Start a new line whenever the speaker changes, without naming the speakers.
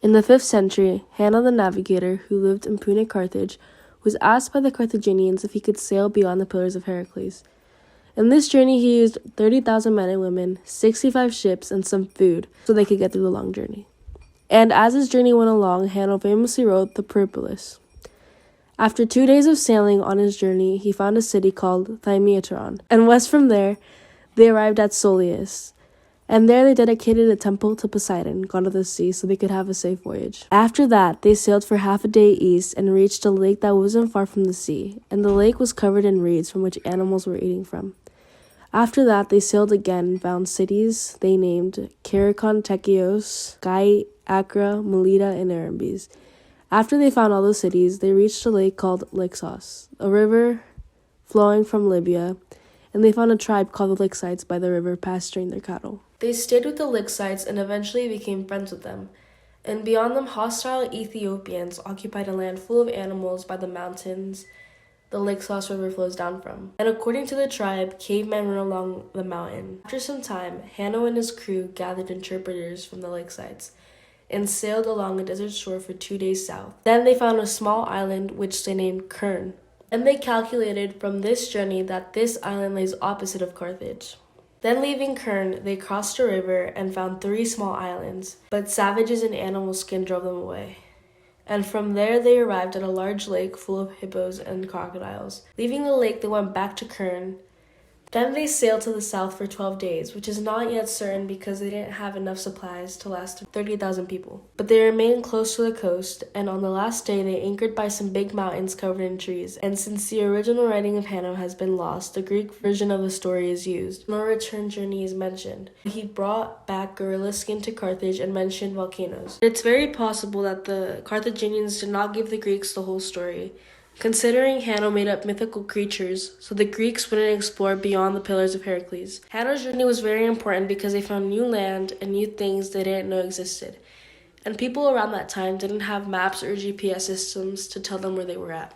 In the 5th century, Hanno the navigator, who lived in Punic Carthage, was asked by the Carthaginians if he could sail beyond the Pillars of Heracles. In this journey, he used 30,000 men and women, 65 ships, and some food so they could get through the long journey. And as his journey went along, Hanno famously wrote the Peripulus. After 2 days of sailing on his journey, he found a city called Thymiatron, and west from there, they arrived at Solius. And there they dedicated a temple to Poseidon, god of the sea, so they could have a safe voyage. After that, they sailed for half a day east and reached a lake that wasn't far from the sea, and the lake was covered in reeds from which animals were eating from. After that, they sailed again and found cities they named Kerikon, Tekios, Gai, Acra, Melita, and Arambes. After they found all the cities, they reached a lake called Lixos, a river flowing from Libya, and they found a tribe called the Lixites by the river pasturing their cattle. They stayed with the Lixites and eventually became friends with them. And beyond them, hostile Ethiopians occupied a land full of animals by the mountains the Lixos River flows down from. And according to the tribe, cavemen ran along the mountain. After some time, Hanno and his crew gathered interpreters from the Lixites and sailed along a desert shore for 2 days south. Then they found a small island which they named Kern. And they calculated from this journey that this island lays opposite of Carthage. Then leaving Kern, they crossed a river and found 3 small islands, but savages in animal skin drove them away. And from there they arrived at a large lake full of hippos and crocodiles. Leaving the lake, they went back to Kern. Then they sailed to the south for 12 days, which is not yet certain because they didn't have enough supplies to last 30,000 people. But they remained close to the coast, and on the last day they anchored by some big mountains covered in trees. And since the original writing of Hanno has been lost, the Greek version of the story is used. No return journey is mentioned. He brought back gorilla skin to Carthage and mentioned volcanoes. It's very possible that the Carthaginians did not give the Greeks the whole story, considering Hanno made up mythical creatures, so the Greeks wouldn't explore beyond the Pillars of Heracles. Hanno's journey was very important because they found new land and new things they didn't know existed. And people around that time didn't have maps or GPS systems to tell them where they were at.